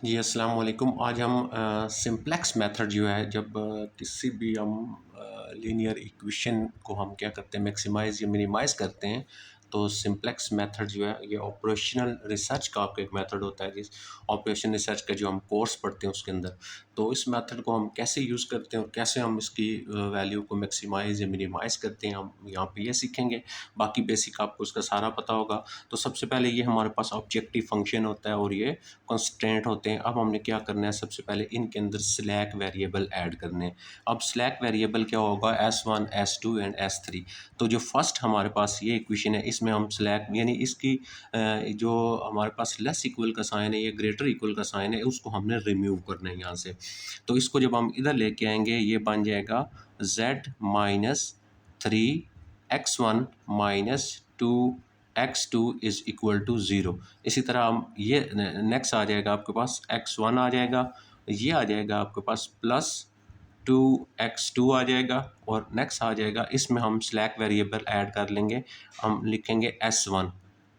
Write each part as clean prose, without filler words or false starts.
जी, अस्सलाम वालेकुम। आज हम सिम्प्लेक्स मेथड जो है जब किसी भी हम लीनियर इक्वेशन को हम क्या करते हैं मैक्सिमाइज़ या मिनिमाइज़ करते हैं, तो सिम्प्लेक्स मेथड जो है ये ऑपरेशनल रिसर्च का आपका एक मेथड होता है। जिस ऑपरेशन रिसर्च का जो हम कोर्स पढ़ते हैं उसके अंदर, तो इस मेथड को हम कैसे यूज़ करते हैं और कैसे हम इसकी वैल्यू को मैक्सिमाइज़ या मिनिमाइज़ करते हैं, हम यहाँ पे ये सीखेंगे। बाकी बेसिक आपको इसका सारा पता होगा। तो सबसे पहले ये हमारे पास ऑब्जेक्टिव फंक्शन होता है और ये कंस्ट्रेंट होते हैं। अब हमने क्या करना है, सबसे पहले इनके अंदर स्लैक वेरिएबल ऐड करने हैं। अब स्लैक वेरिएबल क्या होगा, S1 S2 एंड S3। तो जो फर्स्ट हमारे पास ये इक्वेशन है, इसमें हम स्लैक यानी इसकी जो हमारे पास लेस इक्वल का साइन है, ये ग्रेटर इक्वल का साइन है, उसको हमने रिमूव करना है यहाँ से। तो इसको जब हम इधर लेके आएंगे, ये बन जाएगा Z minus 3x1 minus 2x2 is equal to 0। इसी तरह हम ये नेक्स्ट आ जाएगा आपके पास x1 आ जाएगा, ये आ जाएगा आपके पास प्लस 2x2 आ जाएगा, और नेक्स्ट आ जाएगा इसमें हम स्लैक वेरिएबल ऐड कर लेंगे। हम लिखेंगे S1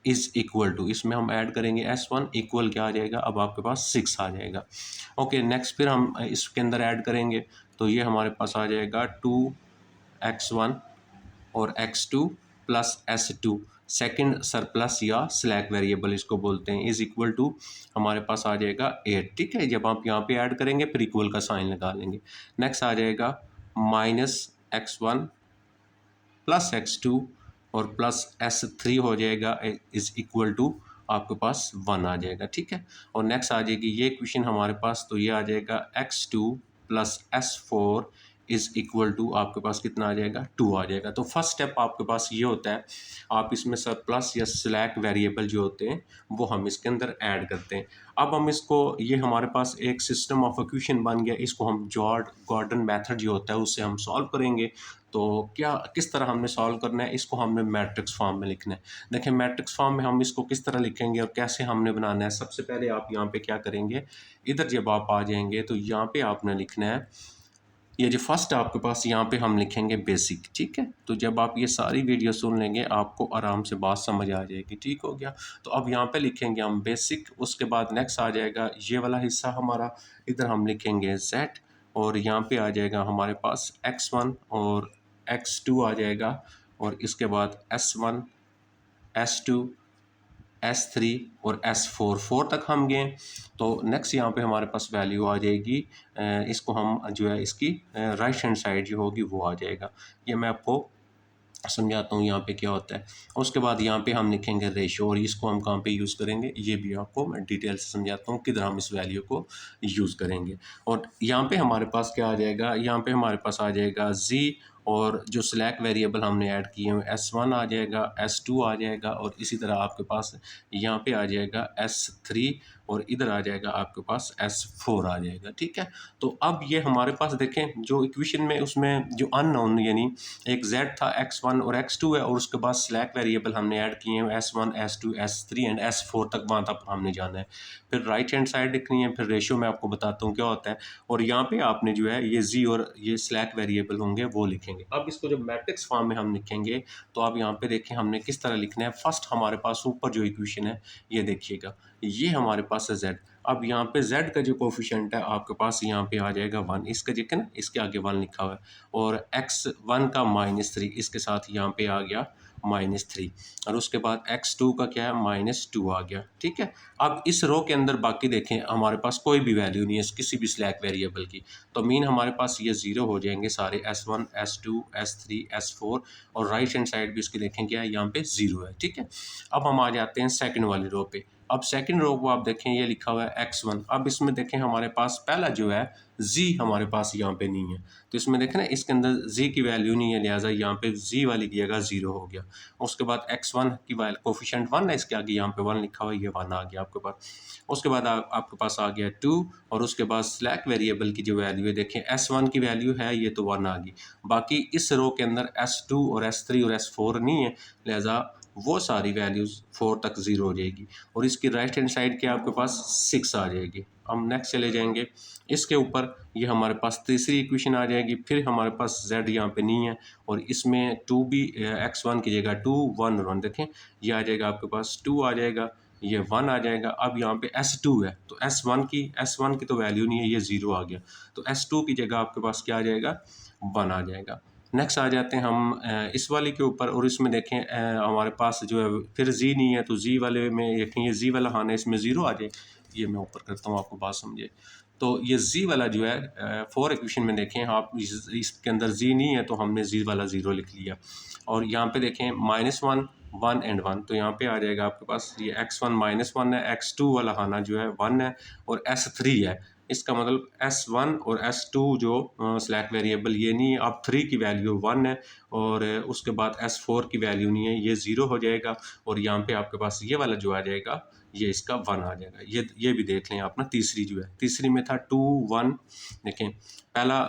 इज इक्वल टू, इसमें हम ऐड करेंगे S1 इक्वल क्या आ जाएगा, अब आपके पास 6 आ जाएगा। ओके, नेक्स्ट फिर हम इसके अंदर ऐड करेंगे, तो ये हमारे पास आ जाएगा 2x1 और x2 plus S2, second surplus या स्लैक वेरिएबल इसको बोलते हैं, इज इक्वल टू हमारे पास आ जाएगा 8। ठीक है, जब आप यहाँ पे ऐड करेंगे फिर इक्वल का साइन लगा लेंगे। नेक्स्ट आ जाएगा माइनस x1 प्लस x2 और प्लस S3 हो जाएगा, इज इक्वल टू आपके पास 1 आ जाएगा। ठीक है, और नेक्स्ट आ जाएगी ये इक्वेशन हमारे पास, तो ये आ जाएगा x2 plus S4 is equal to आपके पास कितना आ जाएगा, 2 आ जाएगा। तो फर्स्ट स्टेप आपके पास ये होता है, आप इसमें सरप्लस या स्लैक वेरिएबल जो होते हैं वो हम इसके अंदर ऐड करते हैं। अब हम इसको, ये हमारे पास एक सिस्टम ऑफ इक्वेशन बन गया, इसको हम जॉर्ज गॉर्डन मेथड जो होता है उससे हम सॉल्व करेंगे। तो क्या किस तरह हमने सॉल्व करना है, इसको हमने मैट्रिक्स फॉर्म में लिखना है। देखिए मैट्रिक्स फॉर्म में हम इसको किस तरह लिखेंगे और कैसे हमने बनाना है। सबसे पहले आप यहाँ पे क्या करेंगे, इधर जब आप आ जाएंगे तो यहाँ पे आपने लिखना है, ये जो फर्स्ट आपके पास यहाँ पे हम लिखेंगे बेसिक। ठीक है, तो जब आप ये सारी वीडियो सुन लेंगे आपको आराम से बात समझ आ जाएगी। ठीक हो गया, तो अब यहाँ पे लिखेंगे हम बेसिक, उसके बाद नेक्स्ट आ जाएगा ये वाला हिस्सा हमारा, इधर हम लिखेंगे Z, और यहाँ पे आ जाएगा हमारे पास x1 और x2 आ जाएगा, और इसके बाद S1 S2 S3 और S4 4 तक हम गए। तो नेक्स्ट यहाँ पे हमारे पास वैल्यू आ जाएगी, इसको हम जो है इसकी राइट हैंड साइड जो होगी वो आ जाएगा। ये मैं आपको समझाता हूँ यहाँ पे क्या होता है। उसके बाद यहाँ पे हम लिखेंगे रेशो, और इसको हम कहाँ पे यूज़ करेंगे ये भी आपको मैं डिटेल से समझाता हूँ किधर हम इस वैल्यू को यूज़ करेंगे। और यहाँ पे हमारे पास क्या आ जाएगा, यहाँ पे हमारे पास आ जाएगा z, और जो स्लैक वेरिएबल हमने ऐड किए हैं S1 आ जाएगा, S2 आ जाएगा, और इसी तरह आपके पास यहाँ पे आ जाएगा S3, और इधर आ जाएगा आपके पास S4 आ जाएगा। ठीक है, तो अब ये हमारे पास देखें जो इक्वेशन में उसमें जो अननोन यानी एक z था, x1 और x2 है, और उसके बाद स्लैक वेरिएबल हमने ऐड किए हैं s1 s2 s3 and s4 तक, वहाँ तक हमने जाना है। फिर राइट हैंड साइड लिखनी है, फिर रेशियो मैं आपको बताता हूँ क्या होता है, और यहाँ पे आपने जो है ये z और ये स्लैक वेरिएबल होंगे वो लिखेंगे। अब इसको जब मैट्रिक्स फॉर्म में हम लिखेंगे, तो आप यहाँ पे देखें हमने किस तरह लिखना है। फर्स्ट हमारे पास ऊपर जो इक्वेशन है ये देखिएगा, ये हमारे पास है z। अब यहाँ पे z का जो कोफिशिएंट है आपके पास यहाँ पे आ जाएगा 1, इसका देखें ना, इसके आगे 1 लिखा हुआ है, और x1 का -3 इसके साथ यहाँ पे आ गया -3, और उसके बाद x2 का क्या है -2 आ गया। ठीक है, अब इस रो के अंदर बाकी देखें हमारे पास कोई भी वैल्यू नहीं है किसी भी स्लैक वेरिएबल की, तो मीन हमारे पास ये 0 हो जाएंगे सारे, S1 S2 S3 S4, और राइट हैंड साइड भी इसकी देखें क्या है, यहाँ पे 0 है। ठीक है, अब हम आ जाते हैं सेकंड वाली रो पे। अब सेकंड रो को आप देखें ये लिखा हुआ है x1। अब इसमें देखें हमारे पास पहला जो है z हमारे पास यहाँ पे नहीं है, तो इसमें देखें ना इसके अंदर z की वैल्यू नहीं है, लिहाजा यहाँ पे z वाली की जगह 0 हो गया। उसके बाद x1 की वैल्यू कोफिशिएंट 1 है, इसके आगे यहाँ पे 1 लिखा हुआ है, ये 1 आ गया आपके पास। उसके बाद आपके पास आ गया 2, और उसके बाद स्लैक वेरिएबल की जो वैल्यू है देखें S1 की वैल्यू है ये तो 1 आ गई, बाकी इस रो के अंदर S2 और S3 और S4 नहीं है, लिहाजा वो सारी वैल्यूज़ 4 तक 0 हो जाएगी, और इसकी राइट हैंड साइड की आपके पास 6 आ जाएगी। हम नेक्स्ट चले जाएंगे, इसके ऊपर ये हमारे पास तीसरी इक्वेशन आ जाएगी। फिर हमारे पास z यहाँ पे नहीं है, और इसमें 2 भी x1 की जगह 2 1 1 देखें ये आ जाएगा आपके पास 2 आ जाएगा, ये 1 आ जाएगा। अब यहाँ पे S2 है तो S1 की तो वैल्यू नहीं है, ये 0 आ गया। तो S2 की जगह आपके पास क्या आ जाएगा, 1 आ जाएगा। नेक्स्ट आ जाते हैं हम इस वाले के ऊपर, और इसमें देखें हमारे पास जो है फिर जी नहीं है, तो जी वाले में देखें ये जी वाला आना है, इसमें 0 आ जाए। ये मैं ऊपर करता हूँ, आपको बात समझे। तो ये जी वाला जो है फोर इक्वेशन में देखें आप, इसके अंदर जी नहीं है तो हमने जी वाला 0 लिख लिया। और यहाँ पे देखें -1 1 एंड 1, तो यहाँ पे आ जाएगा आपके पास ये x1 -1 है, x2 वाला आना जो है 1 है, और S3 है। इसका मतलब S1 और S2 जो स्लैक वेरिएबल ये नहीं है, अब 3 की वैल्यू 1 है, और उसके बाद S4 की वैल्यू नहीं है, ये 0 हो जाएगा। और यहाँ पे आपके पास ये वाला जो आ जाएगा, ये इसका 1 आ जाएगा। ये भी देख लें आप ना, तीसरी जो है, तीसरी में था 2 1, देखें पहला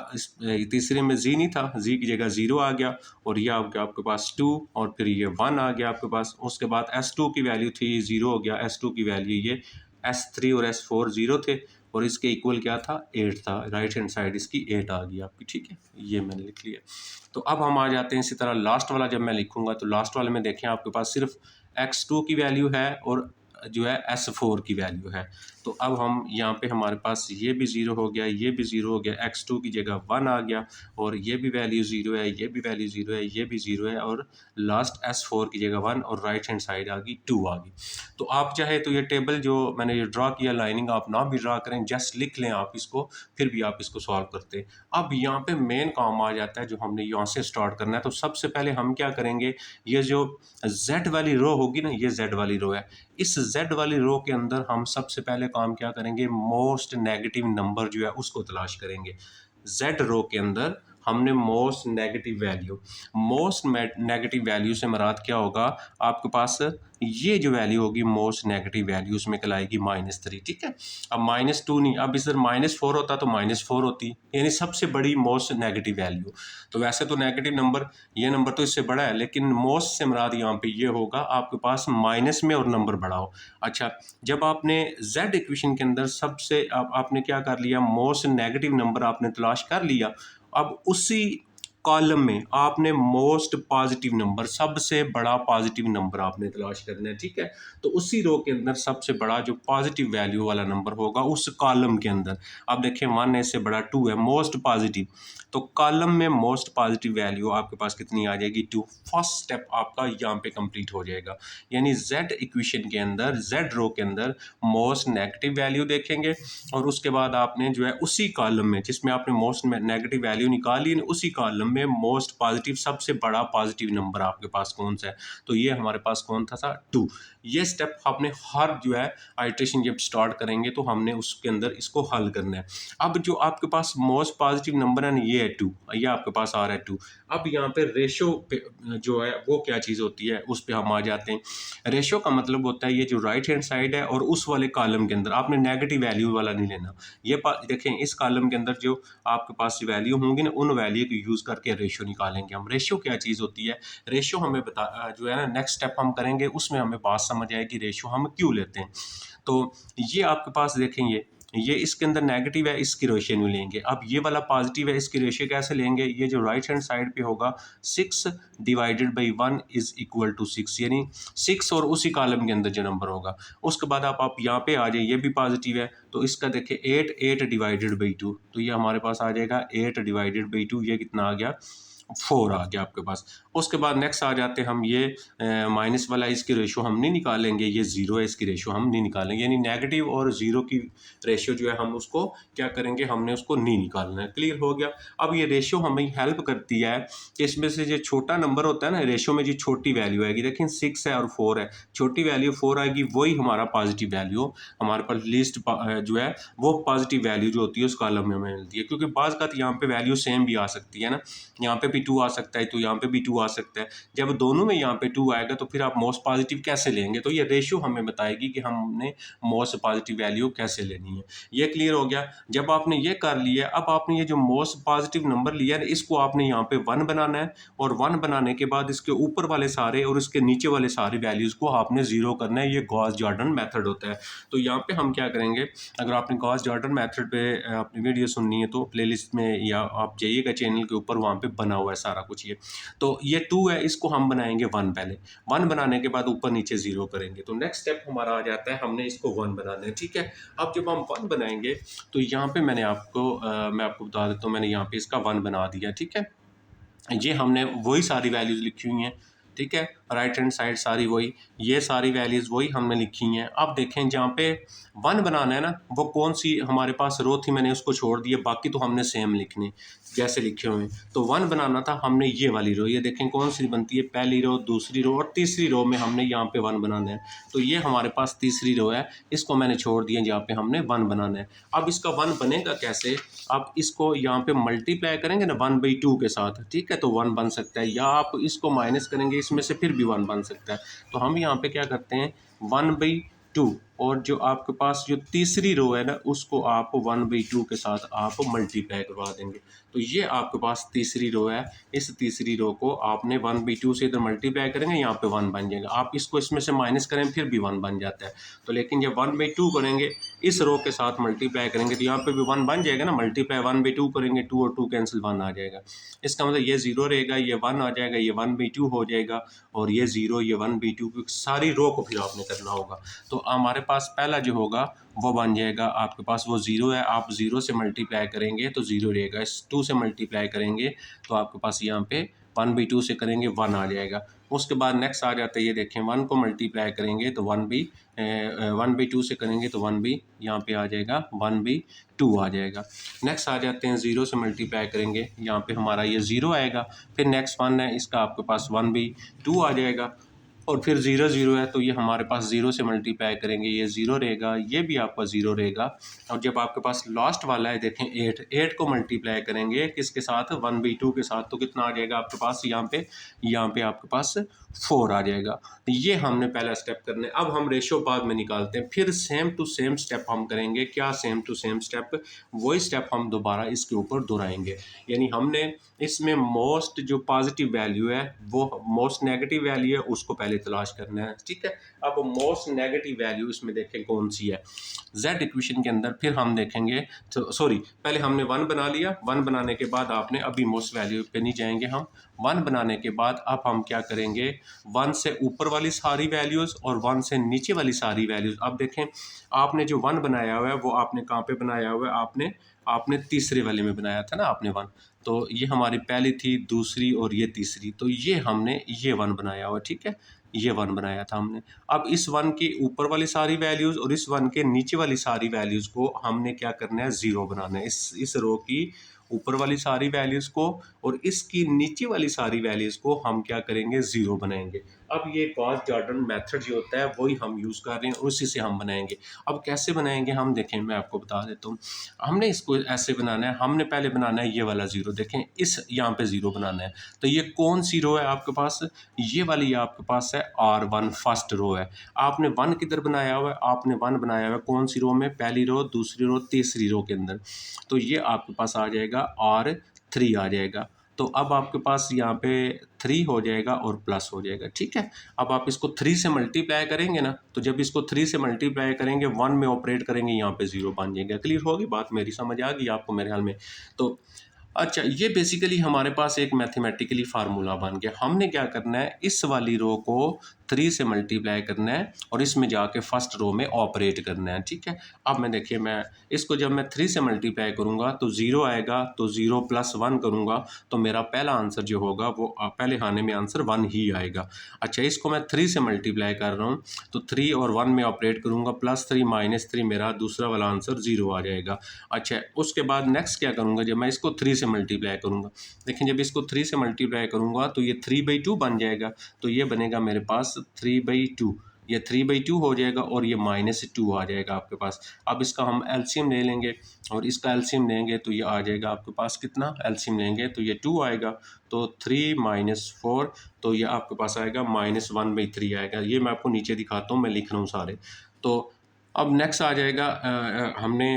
तीसरे में जी नहीं था, जी की जगह 0 आ गया, और ये आ गया आपके पास 2, और फिर ये 1 आ गया आपके पास। उसके बाद S2 की वैल्यू थी 0 हो गया, S2 की वैल्यू ये, S3 और S4 0 थे, और इसके इक्वल क्या था, 8 था, राइट हैंड साइड इसकी 8 आ गई आपकी, ठीक है, ये मैंने लिख लिया। तो अब हम आ जाते हैं इसी तरह लास्ट वाला, जब मैं लिखूंगा तो लास्ट वाले में देखें आपके पास सिर्फ x2 की वैल्यू है और जो है S4 की वैल्यू है। तो अब हम यहाँ पे हमारे पास ये भी 0 हो गया, ये भी 0 हो गया, x2 की जगह 1 आ गया, और ये भी वैल्यू 0 है, ये भी वैल्यू 0 है, ये भी 0 है, और लास्ट S4 की जगह 1, और राइट हैंड साइड आ गई 2 आ गई। तो आप चाहे तो ये टेबल जो मैंने ये ड्रा किया, लाइनिंग आप ना भी ड्रा करें, जस्ट लिख लें आप इसको, फिर भी आप इसको सॉल्व करते हैं। अब यहाँ पे मेन काम आ जाता है जो हमने यहाँ से स्टार्ट करना है। तो सबसे पहले हम क्या करेंगे, ये जो Z वाली रो होगी ना, ये Z वाली रो है, इस Z वाली रो के अंदर हम सबसे पहले काम क्या करेंगे, मोस्ट नेगेटिव नंबर जो है उसको तलाश करेंगे। Z रो के अंदर हमने मोस्ट नेगेटिव वैल्यू से मुराद क्या होगा, आपके पास ये जो वैल्यू होगी मोस्ट नेगेटिव वैल्यू, उसमें कहलाएगी -3, ठीक है। अब -2 नहीं, अब इधर -4 होता तो -4 होती, यानी सबसे बड़ी मोस्ट नेगेटिव वैल्यू। तो वैसे तो नेगेटिव नंबर, ये नंबर तो इससे बड़ा है, लेकिन मोस्ट से मुराद यहाँ पे ये होगा आपके पास माइनस में और नंबर बड़ा हो। अच्छा, जब आपने Z इक्वेशन के अंदर सबसे आपने क्या कर लिया, मोस्ट नेगेटिव नंबर आपने तलाश कर लिया, अब उसी कॉलम में आपने मोस्ट पॉजिटिव नंबर, सबसे बड़ा पॉजिटिव नंबर आपने तलाश करना है, ठीक है। तो उसी रो के अंदर सबसे बड़ा जो पॉजिटिव वैल्यू वाला नंबर होगा उस कॉलम के अंदर, अब देखें 1 इससे बड़ा 2 है, मोस्ट पॉजिटिव, तो कॉलम में मोस्ट पॉजिटिव वैल्यू आपके पास कितनी आ जाएगी, 2। फर्स्ट स्टेप आपका यहाँ पे कंप्लीट हो जाएगा, यानी Z इक्वेशन के अंदर, Z रो के अंदर मोस्ट नेगेटिव वैल्यू देखेंगे, और उसके बाद आपने जो है उसी कॉलम में जिसमें आपने मोस्ट नेगेटिव वैल्यू निकाली, उसी कॉलम में मोस्ट पॉजिटिव, सबसे बड़ा पॉजिटिव नंबर आपके पास कौन सा है, तो ये हमारे पास कौन था 2। ये स्टेप आपने हर जो है आइट्रेशन जब स्टार्ट करेंगे तो हमने उसके अंदर इसको हल करना है। अब जो आपके पास मोस्ट पॉजिटिव नंबर है ये है 2, ये आपके पास आ रहा है 2। अब यहाँ पे रेशो पे जो है वो क्या चीज़ होती है, उस पर हम आ जाते हैं। रेशो का मतलब होता है ये जो राइट हैंड साइड है और उस वाले कॉलम के अंदर आपने नेगेटिव वैल्यू वाला नहीं लेना। ये देखें इस कॉलम के अंदर जो आपके पास वैल्यू होंगी ना, उन वैल्यू को यूज़ करके रेशो निकालेंगे हम। रेशो क्या चीज़ होती है, रेशो हमें जो है ना नेक्स्ट स्टेप हम करेंगे उसमें हमें बात समझ आएगी रेशो हम क्यों लेते हैं। तो ये आपके पास देखेंगे, ये इसके अंदर नेगेटिव है, इसकी रेशियो नहीं लेंगे। अब ये वाला पॉजिटिव है, इसकी रेशियो कैसे लेंगे, ये जो राइट हैंड साइड पे होगा 6 divided by 1 is equal to 6, यानी 6 और उसी कॉलम के अंदर जो नंबर होगा। उसके बाद आप यहाँ पे आ जाए, ये भी पॉजिटिव है, तो इसका देखिए 8 डिवाइडेड बाई 2, तो ये हमारे पास आ जाएगा 8 डिवाइडेड बाई 2, ये कितना आ गया 4 आ गया आपके पास। उसके बाद नेक्स्ट आ जाते हैं हम, ये माइनस वाला इसकी रेशो हम नहीं निकालेंगे, ये 0 है, इसकी रेशो हम नहीं निकालेंगे, यानी नेगेटिव और 0 की रेशो जो है हम उसको क्या करेंगे, हमने उसको नहीं निकालना है। क्लियर हो गया। अब ये रेशो हमें हेल्प करती है कि इसमें से जो छोटा नंबर होता है ना, रेशो में जो छोटी वैल्यू आएगी, देखिए 6 है और 4 है, छोटी वैल्यू 4 आएगी, वही हमारा पॉजिटिव वैल्यू, हमारे पास लिस्ट जो है वो पॉजिटिव वैल्यू जो होती है उस कॉलम में हमें मिलती है। क्योंकि बाज़ का यहाँ पे वैल्यू सेम भी आ सकती है ना, यहाँ पे भी 2 आ सकता है, तो यहाँ पे भी 2 आ सकता है। जब दोनों में यहाँ पे 2 आएगा तो फिर आप मोस्ट पॉजिटिव कैसे लेंगे, तो ये रेशियो हमें बताएगी कि हमने मोस्ट पॉजिटिव वैल्यू कैसे लेनी है। ये क्लियर हो गया। जब आपने ये कर लिया, अब आपने ये जो मोस्ट पॉजिटिव नंबर लिया है इसको आपने यहाँ पे 1 बनाना है, और 1 बनाने के बाद इसके ऊपर वाले सारे और इसके नीचे वाले सारे वैल्यूज़ को आपने 0 करना है। ये गॉस जॉर्डन मेथड होता है। तो यहाँ पे हम क्या करेंगे, अगर आपने गॉस जॉर्डन मेथड पे अपनी वीडियो सुननी है तो प्लेलिस्ट में या आप जाइएगा चैनल के ऊपर, वहाँ पे बना हुआ है सारा कुछ ये। तो ये ये 2 है, इसको हम बनाएंगे 1 पहले। 1 बनाने के बाद ऊपर नीचे 0 करेंगे। तो नेक्स्ट स्टेप हमारा आ जाता है, हमने इसको 1 बनाना है, ठीक है। अब जब हम 1 बनाएंगे तो यहाँ पे मैं आपको बता देता हूँ, मैंने यहाँ पे इसका 1 बना दिया, ठीक है। ये हमने वही सारी वैल्यूज़ लिखी हुई हैं, ठीक है। राइट हैंड साइड सारी वही, ये सारी वैल्यूज़ वही हमने लिखी हैं। अब देखें जहाँ पे 1 बनाना है ना, वो कौन सी हमारे पास रो थी, मैंने उसको छोड़ दिया, बाकी तो हमने सेम लिखने जैसे लिखे हुए हैं। तो 1 बनाना था हमने, ये वाली रो, ये देखें कौन सी बनती है, पहली रो, दूसरी रो और तीसरी रो में हमने यहाँ पे 1 बनाना है। तो ये हमारे पास तीसरी रो है, इसको मैंने छोड़ दिया जहाँ पे हमने 1 बनाना है। अब इसका 1 बनेगा कैसे, आप इसको यहाँ पे मल्टीप्लाई करेंगे ना 1/2 के साथ, ठीक है, तो 1 बन सकता है, या आप इसको माइनस करेंगे इसमें से, फिर भी 1 बन सकता है। तो हम यहाँ पे क्या करते हैं, 1/2, और जो आपके पास जो तीसरी रो है ना, उसको आप 1/2 के साथ आप मल्टीप्लाई करवा देंगे। तो ये आपके पास तीसरी रो है, इस तीसरी रो को आपने 1/2 से इधर मल्टीप्लाई करेंगे, यहाँ पे 1 बन जाएगा। आप इसको इसमें से माइनस करें फिर भी 1 बन जाता है। तो लेकिन जब 1/2 करेंगे, इस रो के साथ मल्टीप्लाई करेंगे, तो यहाँ पे भी 1 बन जाएगा ना, मल्टीप्लाई 1/2 करेंगे, 2 और 2 कैंसिल, 1 आ जाएगा। इसका मतलब ये 0 रहेगा, ये 1 आ जाएगा, ये 1/2 हो जाएगा, और ये 0, ये 1/2, सारी रो को फिर आपने करना होगा। तो हमारे पास पहला जो होगा वो बन जाएगा, आपके पास वो 0 है, आप 0 से मल्टीप्लाई करेंगे तो 0 रहेगा, इस 2 से मल्टीप्लाई करेंगे तो आपके पास यहाँ पे 1/2 से करेंगे 1 आ जाएगा। उसके बाद नेक्स्ट आ जाता है, ये देखें 1 को मल्टीप्लाई करेंगे तो 1/2 से करेंगे तो 1 भी यहाँ पे आ जाएगा, 1/2 आ जाएगा। नेक्स्ट आ जाते हैं 0 से मल्टीप्लाई करेंगे, यहाँ पे हमारा ये 0 आएगा। फिर नेक्स्ट 1 है, इसका आपके पास 1/2 आ जाएगा, और फिर 0 0 है, तो ये हमारे पास 0 से मल्टीप्लाई करेंगे, ये 0 रहेगा, ये भी आपका 0 रहेगा। और जब आपके पास लास्ट वाला है, देखें 8 को मल्टीप्लाई करेंगे किसके साथ, 1/2 के साथ, तो कितना आ जाएगा आपके पास, यहाँ पे आपके पास 4 आ जाएगा। तो ये हमने पहला स्टेप करना है। अब हम रेशो बाद में निकालते हैं, फिर सेम टू सेम स्टेप हम करेंगे। क्या सेम टू सेम स्टेप, वही स्टेप हम दोबारा इसके ऊपर दोहराएंगे। यानी हमने इसमें मोस्ट जो पॉजिटिव वैल्यू है, वो मोस्ट नेगेटिव वैल्यू है, उसको पहले तलाश करना है, ठीक है। अब मोस्ट नेगेटिव वैल्यू इसमें देखें कौन सी है, जेड इक्वेशन के अंदर। फिर हम देखेंगे, तो सॉरी, पहले हमने 1 बना लिया, 1 बनाने के बाद आपने, अभी मोस्ट वैल्यू पे नहीं जाएंगे हम, 1 बनाने के बाद अब हम क्या करेंगे, 1 से ऊपर वाली सारी वैल्यूज़ और 1 से नीचे वाली सारी वैल्यूज़। अब देखें, आपने जो 1 बनाया हुआ है वो आपने कहाँ पे बनाया हुआ है, आपने तीसरे वाले में बनाया था ना आपने 1। तो ये हमारी पहली थी, दूसरी और ये तीसरी, तो ये हमने ये 1 बनाया हुआ, ठीक है, ये 1 बनाया था हमने। अब इस 1 के ऊपर वाली सारी वैल्यूज़ और इस 1 के नीचे वाली सारी वैल्यूज़ को हमने क्या करना है, 0 बनाना है। इस रो की ऊपर वाली सारी वैल्यूज़ को और इसकी नीचे वाली सारी वैल्यूज़ को हम क्या करेंगे, 0 बनाएंगे। अब ये गॉस जॉर्डन मेथड जो होता है वही हम यूज़ कर रहे हैं, उसी से हम बनाएंगे। अब कैसे बनाएंगे हम देखें, मैं आपको बता देता हूँ। हमने इसको ऐसे बनाना है, हमने पहले बनाना है ये वाला 0, देखें इस यहाँ पे 0 बनाना है। तो ये कौन सी रो है आपके पास, ये वाली आपके पास है R1, फर्स्ट रो है। आपने 1 किधर बनाया हुआ है, आपने 1 बनाया हुआ है कौन सी रो में, पहली रो, दूसरी रो, तीसरी रो के अंदर। तो ये आपके पास आ जाएगा R3 आ जाएगा। तो अब आपके पास यहाँ पे 3 हो जाएगा और प्लस हो जाएगा, ठीक है। अब आप इसको 3 से मल्टीप्लाई करेंगे ना, तो जब इसको 3 से मल्टीप्लाई करेंगे, 1 में ऑपरेट करेंगे, यहाँ पे 0 बन जाएगा। क्लियर होगी बात, मेरी समझ आ गई आपको मेरे ख्याल में। तो अच्छा, ये बेसिकली हमारे पास एक मैथमेटिकली फार्मूला बन गया। हमने क्या करना है, इस वाली रो को 3 से मल्टीप्लाई करना है और इसमें जाके फर्स्ट रो में ऑपरेट करना है, ठीक है। अब मैं देखिए, मैं इसको जब मैं 3 से मल्टीप्लाई करूँगा तो 0 आएगा, तो 0 + 1 करूँगा तो मेरा पहला आंसर जो होगा वो पहले खाने में आंसर 1 ही आएगा। अच्छा, इसको मैं 3 से मल्टीप्लाई कर रहा हूँ तो 3 और 1 में ऑपरेट करूँगा, +3 -3 मेरा दूसरा वाला आंसर 0 आ जाएगा। अच्छा, उसके बाद नेक्स्ट क्या करूँगा, जब मैं इसको 3 से मल्टीप्लाई करूँगा, देखिए जब इसको 3 से मल्टीप्लाई करूँगा तो ये 3/2 बन जाएगा। तो ये बनेगा मेरे पास 3/2, ये 3/2 हो जाएगा और ये -2 आ जाएगा आपके पास। अब इसका हम एलसीएम ले लेंगे और इसका एलसीएम लेंगे तो ये आ जाएगा आपके पास कितना, एलसीएम लेंगे तो ये 2 आएगा। तो 3 - 4, तो ये आपके पास आएगा -1/3 आएगा। ये मैं आपको नीचे दिखाता हूँ, मैं लिख रहा हूँ सारे। तो अब नेक्स्ट आ जाएगा, हमने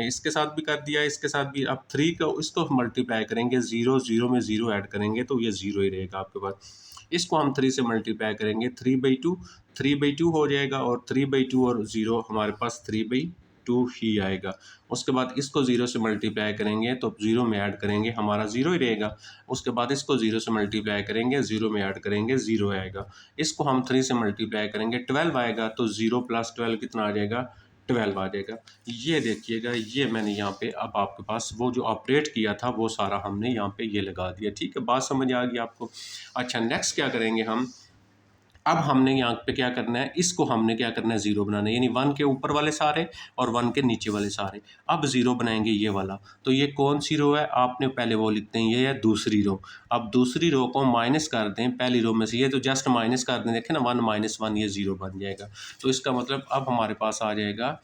इसके साथ भी कर दिया, इसके साथ भी। अब 3 को इसको मल्टीप्लाई करेंगे, 0 0 में 0 ऐड करेंगे तो ये 0 ही रहेगा आपके पास। इसको हम 3 से मल्टीप्लाई करेंगे, 3/2 हो जाएगा और 3/2 और 0 हमारे पास 3/2 2 ही आएगा। उसके बाद इसको 0 से मल्टीप्लाई करेंगे तो 0 में ऐड करेंगे हमारा 0 ही रहेगा। उसके बाद इसको 0 से मल्टीप्लाई करेंगे, 0 में ऐड करेंगे 0 आएगा। इसको हम 3 से मल्टीप्लाई करेंगे 12 आएगा, तो 0 + 12 कितना आ जाएगा, 12 आ जाएगा। ये देखिएगा, ये मैंने यहाँ पे अब आपके पास वो जो ऑपरेट किया था वो सारा हमने यहाँ पे ये लगा दिया। ठीक है, बात समझ आ गई आपको। अच्छा, नेक्स्ट क्या करेंगे हम, अब हमने यहाँ पे क्या करना है, इसको हमने क्या करना है, 0 बनाना है, यानी 1 के ऊपर वाले सारे और 1 के नीचे वाले सारे। अब 0 बनाएंगे ये वाला, तो ये कौन सी रो है, आपने पहले वो लिखते हैं, ये है दूसरी रो। अब दूसरी रो को माइनस कर दें पहली रो में से, ये तो जस्ट माइनस कर दें, देखें ना 1 - 1 ये 0 बन जाएगा। तो इसका मतलब अब हमारे पास आ जाएगा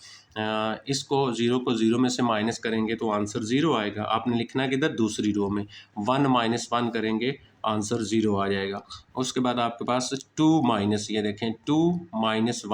इसको 0 को 0 में से माइनस करेंगे तो आंसर 0 आएगा। आपने लिखना है कि इधर दूसरी रो में 1 - 1 करेंगे, आंसर 0 आ जाएगा। उसके बाद आपके पास 2 माइनस, ये देखें 2 - 1/2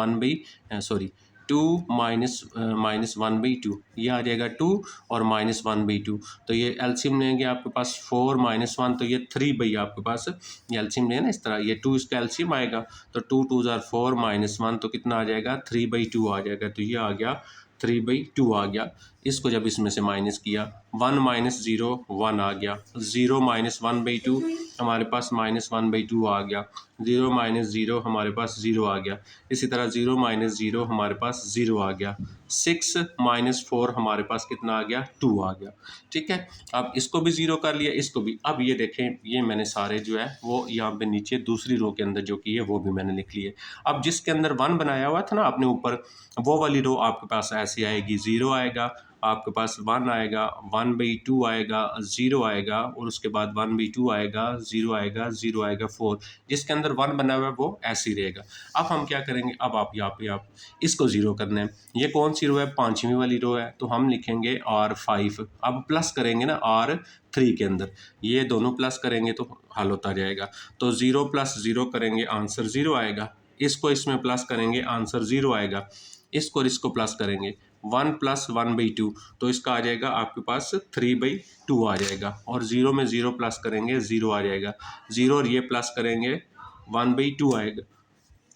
ये आ जाएगा 2 और -1/2। तो ये एलसीएम लेंगे आपके पास 4 - 1 तो ये 3 आपके पास ये एलसीएम लेना इस तरह, ये 2 इसका एलसीएम आएगा, तो 2 × 2 = 4 - 1 तो कितना आ जाएगा, 3/2 आ जाएगा। तो ये आ गया 3/2 आ गया। इसको जब इसमें से माइनस किया, 1 - 0 1 आ गया, 0 - 1/2 हमारे पास -1/2 आ गया, 0 - 0 हमारे पास 0 आ गया। इसी तरह 0 - 0 हमारे पास 0 आ गया। 6 - 4 हमारे पास कितना आ गया, 2 आ गया। ठीक है, अब इसको भी 0 कर लिया, इसको भी। अब ये देखें, ये मैंने सारे जो है वो यहाँ पे नीचे दूसरी रो के अंदर जो की है वो भी मैंने लिख लिए। अब जिसके अंदर 1 बनाया हुआ था ना आपने ऊपर, वो वाली रो आपके पास ऐसी आएगी, 0 आएगा, आपके पास 1 आएगा, 1/2 आएगा, 0 आएगा, और उसके बाद 1/2 आएगा, 0 आएगा, 0 आएगा, 4। जिसके अंदर 1 बना हुआ है वो ऐसे ही रहेगा। अब हम क्या करेंगे, अब आप यहाँ पे आप इसको 0 करना है। ये कौन सी रो है, 5वीं वाली रो है, तो हम लिखेंगे R5। अब प्लस करेंगे ना R3 के अंदर, ये दोनों प्लस करेंगे तो हल होता जाएगा। तो 0 + 0 करेंगे, आंसर 0 आएगा। इसको इसमें प्लस करेंगे, आंसर 0 आएगा। इसको और इसको प्लस करेंगे, 1 + 1/2 तो इसका आ जाएगा आपके पास 3/2 आ जाएगा। और 0 में 0 प्लस करेंगे, 0 आ जाएगा। 0 और ये प्लस करेंगे, 1/2 आएगा।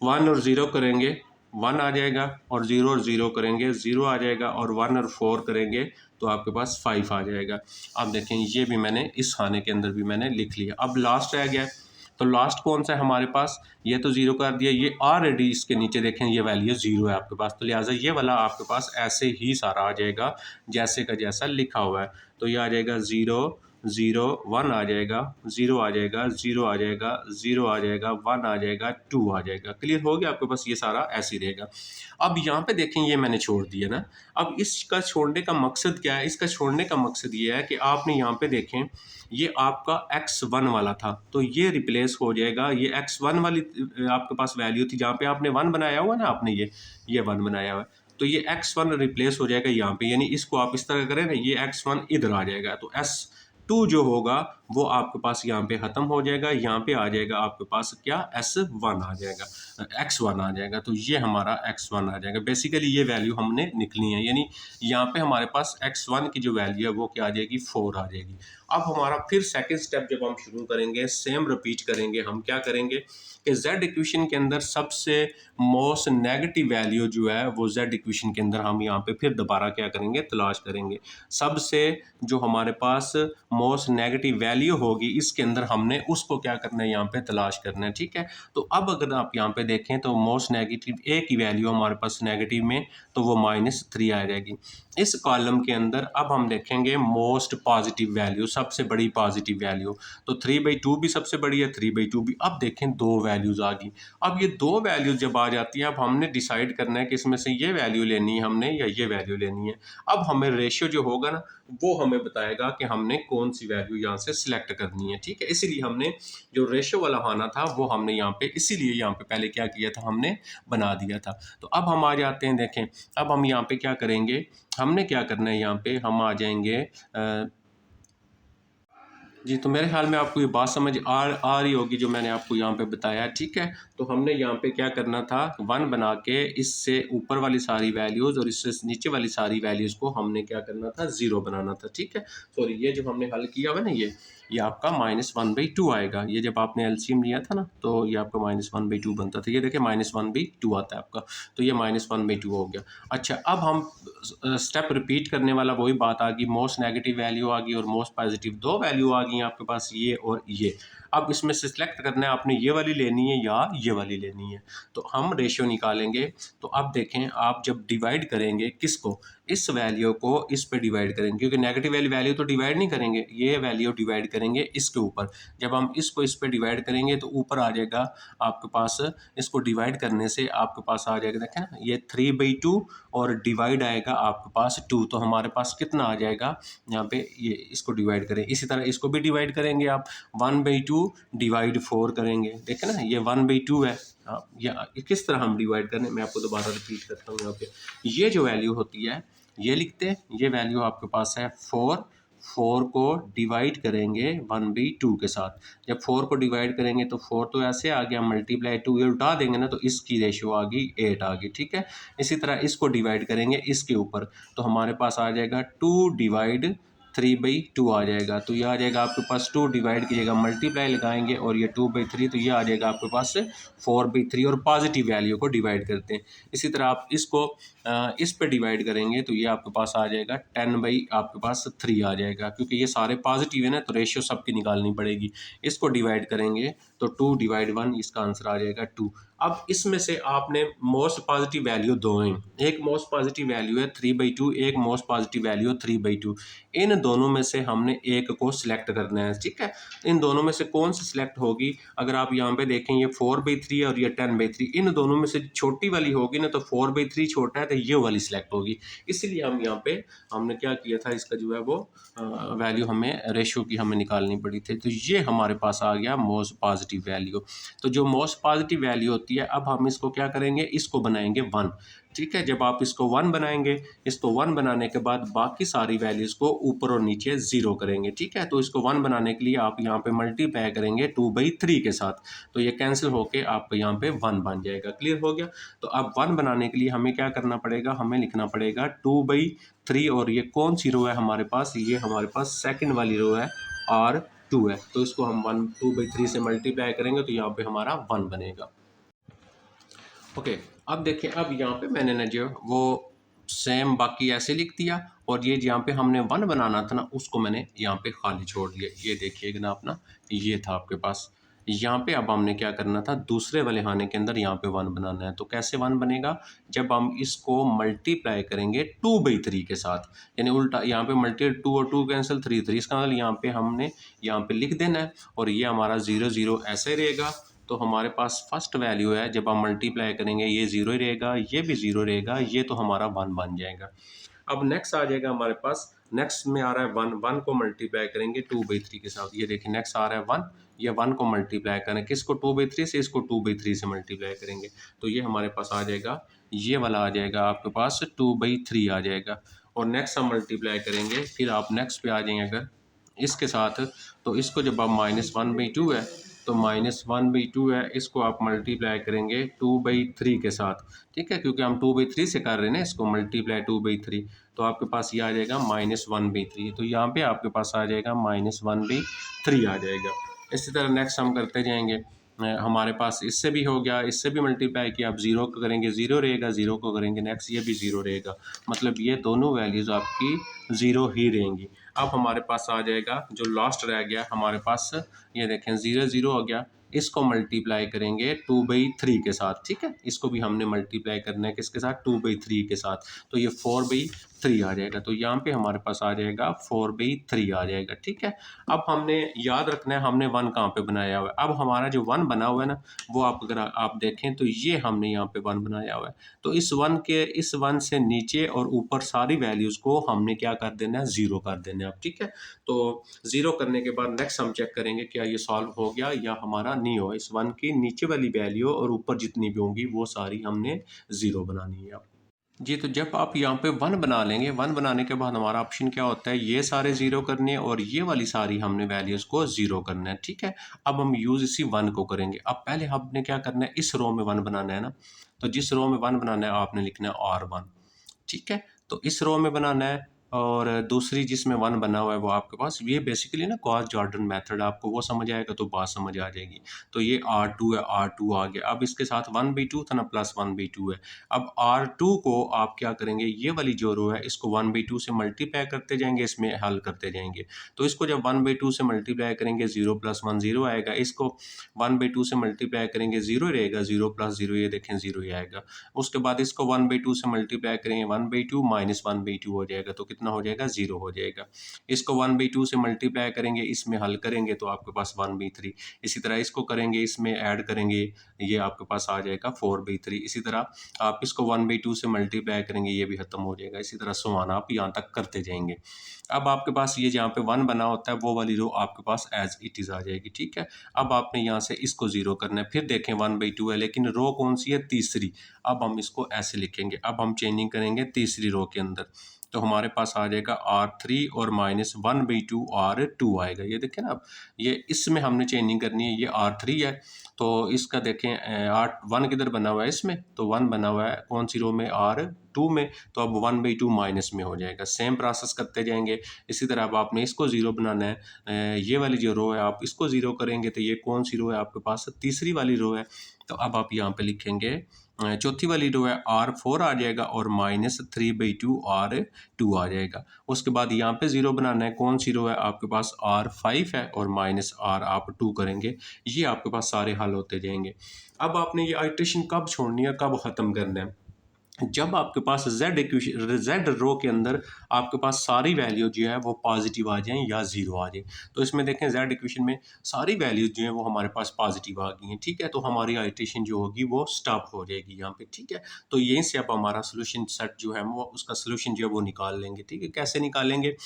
1 और 0 करेंगे, 1 आ जाएगा, और 0 और 0 करेंगे, 0 आ जाएगा, और 1 और 4 करेंगे तो आपके पास 5 आ जाएगा। अब देखें, ये भी मैंने इस खाने के अंदर भी मैंने लिख लिया। अब लास्ट रह गया, तो लास्ट कौन सा है हमारे पास, ये तो 0 कर दिया, ये ऑलरेडी इसके नीचे देखें ये वैल्यू 0 है आपके पास, तो लिहाजा ये वाला आपके पास ऐसे ही सारा आ जाएगा जैसे का जैसा लिखा हुआ है। तो ये आ जाएगा 0 0 1 आ जाएगा, 0 आ जाएगा, 0 आ जाएगा, 0 आ जाएगा, 1 आ जाएगा, 2 आ जाएगा। क्लियर हो गया आपके पास, ये सारा ऐसे ही रहेगा। अब यहाँ पे देखें, ये मैंने छोड़ दिया ना। अब इसका छोड़ने का मकसद क्या है, इसका छोड़ने का मकसद ये है कि आपने यहाँ पे देखें, ये आपका x1 वाला था, तो ये रिप्लेस हो जाएगा, ये x1 वाली आपके पास वैल्यू थी, जहाँ पे आपने 1 बनाया हुआ ना, आपने ये 1 बनाया हुआ है, तो ये x1 रिप्लेस हो जाएगा यहाँ पे, यानी इसको आप इस तरह करें ना, ये x1 इधर आ जाएगा, तो S2 जो होगा वो आपके पास यहाँ पे ख़त्म हो जाएगा, यहाँ पे आ जाएगा आपके पास क्या, S1 आ जाएगा, x1 आ जाएगा, तो ये हमारा x1 आ जाएगा। बेसिकली ये वैल्यू हमने निकली है, यानी यहाँ पे हमारे पास x1 की जो वैल्यू है वो क्या आ जाएगी, 4 आ जाएगी। अब हमारा फिर सेकंड स्टेप जब हम शुरू करेंगे, सेम रिपीट करेंगे, हम क्या करेंगे कि z इक्वेशन के अंदर सबसे मोस्ट नेगेटिव वैल्यू जो है वो z इक्वेशन के अंदर हम यहाँ पे फिर दोबारा क्या करेंगे, तलाश करेंगे। सबसे जो हमारे पास मोस्ट नेगेटिव वैल्यू होगी इसके अंदर हमने उसको क्या करना है, यहाँ पे तलाश करना है। ठीक है, तो अब अगर आप यहाँ पे देखें तो मोस्ट नेगेटिव ए की वैल्यू हमारे पास नेगेटिव में, तो वो -3 आ जाएगी। इस कॉलम के अंदर अब हम देखेंगे मोस्ट पॉजिटिव वैल्यू, सबसे बड़ी पॉजिटिव वैल्यू, तो 3/2 भी सबसे बड़ी है, 3/2 भी। अब देखें 2 वैल्यूज आ गई। अब ये 2 वैल्यूज जब आ जाती है, अब हमने डिसाइड करना है कि इसमें से ये वैल्यू लेनी है हमने या ये वैल्यू लेनी है। अब हमें रेशियो जो होगा ना वो हमें बताएगा कि हमने कौन सी वैल्यू यहाँ से सिलेक्ट करनी है। ठीक है, इसीलिए हमने जो रेशियो वाला आना था वो हमने यहाँ पे, इसीलिए यहाँ पे पहले क्या किया था, हमने बना दिया था। तो अब हम आ जाते हैं, देखें अब हम यहाँ पे क्या करेंगे, हमने क्या करना है, यहाँ पे हम आ जाएंगे जी। तो मेरे ख्याल में आपको ये बात समझ आ रही होगी जो मैंने आपको यहाँ पे बताया। ठीक है, तो हमने यहाँ पे क्या करना था, 1 बना के इससे ऊपर वाली सारी वैल्यूज़ और इससे नीचे वाली सारी वैल्यूज़ को हमने क्या करना था, 0 बनाना था। ठीक है, सॉरी, ये जो हमने हल किया हुआ ना, ये आपका -1/2 आएगा। ये जब आपने एलसीएम लिया था ना, तो ये आपका -1/2 बनता था। ये देखिए -1/2 आता है आपका, तो ये -1/2 हो गया। अच्छा, अब हम स्टेप रिपीट करने वाला वही बात आ गई, मोस्ट नेगेटिव वैल्यू आ गई और मोस्ट पॉजिटिव, दो वैल्यू आ गई आपके पास, ये और ये। अब इसमें से सिलेक्ट करना है आपने, ये वाली लेनी है या ये वाली लेनी है। तो हम रेशियो निकालेंगे। तो अब देखें, आप जब डिवाइड करेंगे किसको, इस वैल्यू को इस पे डिवाइड करेंगे, क्योंकि नेगेटिव वाली वैल्यू तो डिवाइड नहीं करेंगे, ये वैल्यू डिवाइड करेंगे इसके ऊपर। जब हम इसको इस पे डिवाइड करेंगे तो ऊपर आ जाएगा आपके पास, इसको डिवाइड करने से आपके पास आ जाएगा, देखें ना, ये 3/2 और डिवाइड आएगा आपके पास 2। तो हमारे पास कितना आ जाएगा यहाँ पे, ये इसको डिवाइड करें। इसी तरह इसको भी डिवाइड करेंगे आप, 1/2 डिवाइड 4 करेंगे, देखें ना, ये 1/2 है। या किस तरह हम डिवाइड करें, मैं आपको दोबारा रिपीट करता हूँ। यहाँ पे ये जो वैल्यू होती है, ये लिखते हैं, ये वैल्यू आपके पास है 4। 4 को डिवाइड करेंगे 1/2 के साथ। जब 4 को डिवाइड करेंगे तो 4 तो ऐसे आ गया, मल्टीप्लाई 2 ये उल्टा देंगे ना, तो इसकी रेशियो आ गई 8 आ गई, ठीक है। इसी तरह इसको डिवाइड करेंगे इसके ऊपर, तो हमारे पास आ जाएगा 2/3/2 आ जाएगा। तो ये आ जाएगा आपके पास, 2 डिवाइड कीजिएगा, मल्टीप्लाई लगाएंगे और ये 2/3, तो ये आ जाएगा आपके पास 4/3। और पॉजिटिव वैल्यू को डिवाइड करते हैं। इसी तरह आप इसको इस पे डिवाइड करेंगे तो ये आपके पास आ जाएगा 10/3 आ जाएगा, क्योंकि ये सारे पॉजिटिव है ना, तो रेशियो सबकी निकालनी पड़ेगी। इसको डिवाइड करेंगे तो 2/1, इसका आंसर आ जाएगा 2। अब इसमें से आपने मोस्ट पॉजिटिव वैल्यू दो हैं, एक मोस्ट पॉजिटिव वैल्यू है 3/2, एक मोस्ट पॉजिटिव वैल्यू है 3/2। इन दोनों में से हमने एक को सिलेक्ट करना है, ठीक है। इन दोनों में से कौन सी सिलेक्ट होगी, अगर आप यहाँ पे देखें, ये 4/3 और ये 10/3, इन दोनों में से छोटी वाली होगी ना, तो 4/3 छोटा है, तो ये वाली सिलेक्ट होगी। इसीलिए हम यहाँ पे हमने क्या किया था, इसका जो है वो वैल्यू हमें रेशियो की हमें निकालनी पड़ी थी। तो ये हमारे पास आ गया मोस्ट पॉजिटिव वैल्यू। तो जो मोस्ट पॉजिटिव वैल्यू होती है, अब हम इसको क्या करेंगे, इसको बनाएंगे 1, ठीक है। जब आप इसको 1 बनाएंगे, इसको 1 बनाने के बाद बाकी सारी वैल्यूज़ को ऊपर और नीचे 0 करेंगे, ठीक है। तो इसको 1 बनाने के लिए आप यहाँ पे मल्टीप्लाई करेंगे 2/3 के साथ, तो ये कैंसिल होके आपको यहाँ पे 1 बन जाएगा। क्लियर हो गया। तो अब 1 बनाने के लिए हमें क्या करना पड़ेगा, हमें लिखना पड़ेगा 2/3। और ये कौन सी रो है हमारे पास, ये हमारे पास सेकंड वाली रो है, R2 है। तो इसको हम 2/3 से मल्टीप्लाई करेंगे तो यहाँ पे हमारा 1 बनेगा। ओके, अब देखिए, अब यहाँ पे मैंने ना जो वो सेम बाकी ऐसे लिख दिया, और ये जहाँ पे हमने 1 बनाना था ना, उसको मैंने यहाँ पे खाली छोड़ दिया। ये देखिएगा ना अपना, ये था आपके पास यहाँ पे। अब हमने क्या करना था, दूसरे वाले खाने के अंदर यहाँ पे 1 बनाना है। तो कैसे 1 बनेगा, जब हम इसको मल्टीप्लाई करेंगे 2/3 के साथ, यानी उल्टा, यहाँ पे मल्टी 2 और 2 कैंसिल, 3 इसका मतलब यहाँ पे हमने यहाँ पे लिख देना है, और ये हमारा 0 0 ऐसे रहेगा। तो हमारे पास फर्स्ट वैल्यू है, जब हम मल्टीप्लाई करेंगे ये 0 ही रहेगा, ये भी 0 रहेगा, ये तो हमारा 1 बन जाएगा। अब नेक्स्ट आ जाएगा हमारे पास, नेक्स्ट में आ रहा है 1, 1 को मल्टीप्लाई करेंगे 2/3 के साथ। ये देखिए नेक्स्ट आ रहा है 1, ये 1 को मल्टीप्लाई करें किसको, 2/3 से, इसको 2/3 से मल्टीप्लाई करेंगे, तो ये हमारे पास आ जाएगा, ये वाला आ जाएगा आपके पास 2/3 आ जाएगा। और नेक्स्ट हम मल्टीप्लाई करेंगे, फिर आप नेक्स्ट पे आ जाएंगे अगर इसके साथ, तो इसको जब आप -1/2 है, तो -1/2 है, इसको आप मल्टीप्लाई करेंगे 2/3 के साथ, ठीक है, क्योंकि हम 2/3 से कर रहे हैं ना, इसको मल्टीप्लाई 2/3, तो आपके पास ये आ जाएगा -1/3। तो यहाँ पे आपके पास आ जाएगा -1/3 आ जाएगा। इसी तरह नेक्स्ट हम करते जाएंगे। हमारे पास इससे भी हो गया, इससे भी मल्टीप्लाई किया, आप 0 को करेंगे 0 रहेगा, 0 को करेंगे नेक्स्ट ये भी 0 रहेगा, मतलब ये दोनों वैल्यूज़ आपकी 0 ही रहेंगी। अब हमारे पास आ जाएगा जो लास्ट रह गया हमारे पास, ये देखें 0 0 हो गया, इसको मल्टीप्लाई करेंगे 2/3 के साथ, ठीक है। इसको भी हमने मल्टीप्लाई करना है किसके साथ, 2/3 के साथ, तो ये 4/3 आ जाएगा। तो यहाँ पे हमारे पास आ जाएगा 4/3 आ जाएगा, ठीक है। अब हमने याद रखना है हमने 1 कहाँ पे बनाया हुआ है। अब हमारा जो 1 बना हुआ है ना, वो आप अगर आप देखें तो ये हमने यहाँ पे 1 बनाया हुआ है। तो इस 1 से नीचे और ऊपर सारी वैल्यूज़ को हमने क्या कर देना है, 0 कर देना है, ठीक है। तो 0 करने के बाद नेक्स्ट हम चेक करेंगे क्या ये सॉल्व हो गया या हमारा नहीं हुआ। इस 1 की नीचे वाली वैल्यू और ऊपर जितनी भी होंगी वो सारी हमने 0 बनानी है। जी, तो जब आप यहाँ पे 1 बना लेंगे, 1 बनाने के बाद हमारा ऑप्शन क्या होता है, ये सारे 0 करने हैं और ये वाली सारी हमने वैल्यूज़ को 0 करना है, ठीक है। अब हम यूज़ इसी 1 को करेंगे। अब पहले हमने क्या करना है, इस रो में 1 बनाना है ना, तो जिस रो में 1 बनाना है आपने लिखना है R1, ठीक है। तो इस रो में बनाना है, और दूसरी जिसमें 1 बना हुआ है वो आपके पास, ये बेसिकली ना गॉस जॉर्डन मेथड, आपको वो समझ आएगा तो बात समझ आ जाएगी। तो ये R2 है, R2 आ गया। अब इसके साथ 1/2 था ना, प्लस 1/2 है। अब R2 को आप क्या करेंगे, ये वाली जो रो है इसको 1/2 से मल्टीप्लाई करते जाएंगे, इसमें हल करते जाएंगे। तो इसको जब 1/2 से मल्टीप्लाई करेंगे 0 + 1 0 आएगा, इसको 1/2 से मल्टीप्लाई करेंगे 0 रहेगा, 0 + 0 ये देखें 0 ही आएगा। उसके बाद इसको 1/2 से मल्टीप्लाई करेंगे 1/2 - 1/2 हो जाएगा, तो कितना हो जाएगा, 0 हो जाएगा। इसको 1/2 से मल्टीप्लाई करेंगे, इसमें हल करेंगे तो आपके पास 1/3। इसी तरह इसको करेंगे, इसमें ऐड करेंगे, ये आपके पास आ जाएगा 4/3। इसी तरह आप इसको 1/2 से मल्टीप्लाई करेंगे, ये भी खत्म हो जाएगा। इसी तरह सो ऑन आप यहाँ तक करते जाएंगे। अब आपके पास ये जहाँ पे 1 बना होता है वो वाली रो आपके पास एज इट इज़ आ जाएगी, ठीक है। अब आपने यहाँ से इसको 0 करना है, फिर देखें 1/2 है, लेकिन रो कौन सी है, तीसरी। अब हम इसको ऐसे लिखेंगे, अब हम चेंजिंग करेंगे तीसरी रो के अंदर, तो हमारे पास आ जाएगा R3 और -1/2 R2 आएगा। ये देखें ना, अब ये इसमें हमने चेंजिंग करनी है, ये R3 है तो इसका देखें 1 किधर बना हुआ है इसमें, तो 1 बना हुआ है कौन सी रो में, R2 में, तो अब 1/2 माइनस में हो जाएगा। सेम प्रोसेस करते जाएंगे। इसी तरह अब आपने इसको 0 बनाना है, ये वाली जो रो है आप इसको 0 करेंगे, तो ये कौन सी रो है आपके पास, तीसरी वाली रो है। तो अब आप यहाँ पे लिखेंगे चौथी वाली रो है R4 आ जाएगा और -3/2 R2 आ जाएगा। उसके बाद यहाँ पे 0 बनाना है, कौन सी रो है आपके पास, R5 है और -R आप 2 करेंगे, ये आपके पास सारे हल होते जाएंगे। अब आपने ये आइट्रेशन कब छोड़नी है, कब ख़त्म करना है, जब आपके पास जेड रो के अंदर आपके पास सारी वैल्यू जो है वो पॉजिटिव आ जाएं या ज़ीरो आ जाए। तो इसमें देखें जेड इक्वेशन में सारी वैल्यूज जो है वो हमारे पास पॉजिटिव आ गई हैं, ठीक है। तो हमारी आइट्रेशन जो होगी वो स्टॉप हो जाएगी यहाँ पे, ठीक है। तो यहीं से अब हमारा सोल्यूशन सेट जो है वो उसका सोल्यूशन जो है वो निकाल लेंगे, ठीक है। कैसे निकालेंगे,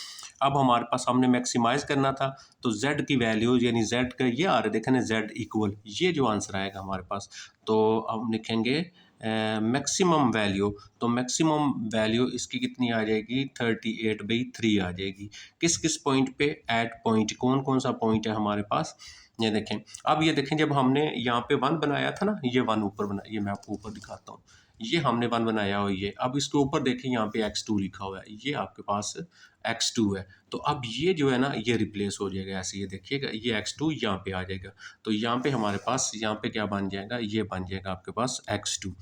अब हमारे पास हमने मैक्सिमाइज करना था, तो जेड की वैल्यू यानी जेड का ये आ रहा है, देखें ना जेड इक्वल, ये जो आंसर आएगा हमारे पास। तो अब लिखेंगे मैक्सिमम वैल्यू, तो मैक्सिमम वैल्यू इसकी कितनी आ जाएगी, 38/3 आ जाएगी। किस किस पॉइंट पे, एट पॉइंट, कौन कौन सा पॉइंट है हमारे पास, ये देखें। अब ये देखें, जब हमने यहाँ पे 1 बनाया था ना, ये 1 ऊपर बना, ये मैं आपको ऊपर दिखाता हूँ, ये हमने 1 बनाया हुआ, ये अब इसके ऊपर देखें यहाँ पे x2 लिखा हुआ है, ये आपके पास x2 है। तो अब ये जो है ना ये रिप्लेस हो जाएगा ऐसे, ये देखिएगा ये x2 यहाँ पे आ जाएगा, तो यहाँ पे हमारे पास यहाँ पे क्या बन जाएगा, ये बन जाएगा आपके पास x2,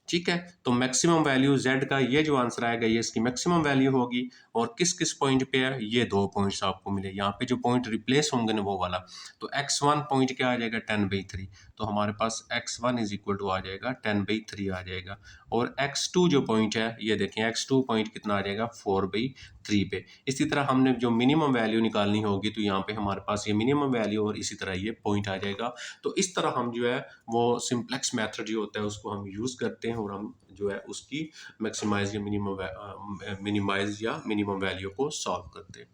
ठीक है। तो मैक्सिमम वैल्यू z का ये जो आंसर आएगा ये इसकी मैक्सिमम वैल्यू होगी। और किस किस पॉइंट पे है, ये 2 पॉइंट्स आपको मिले, यहाँ पे जो पॉइंट रिप्लेस होंगे ना वो वाला। तो x1 पॉइंट क्या आ जाएगा, 10/3, तो हमारे पास x1 इज इक्वल टू आ जाएगा 10/3 आ जाएगा। और x2 जो पॉइंट है ये देखें, x2 पॉइंट कितना आ जाएगा, 4/3 पे। इसी तरह हमने जो मिनिमम वैल्यू निकालनी होगी, तो यहाँ पे हमारे पास ये मिनिमम वैल्यू और इसी तरह ये पॉइंट आ जाएगा। तो इस तरह हम जो है वो सिंप्लेक्स मेथड जो होता है उसको हम यूज़ करते हैं, और हम जो है उसकी मैक्सिमाइज या मिनिमम वैल्यू को सॉल्व करते हैं।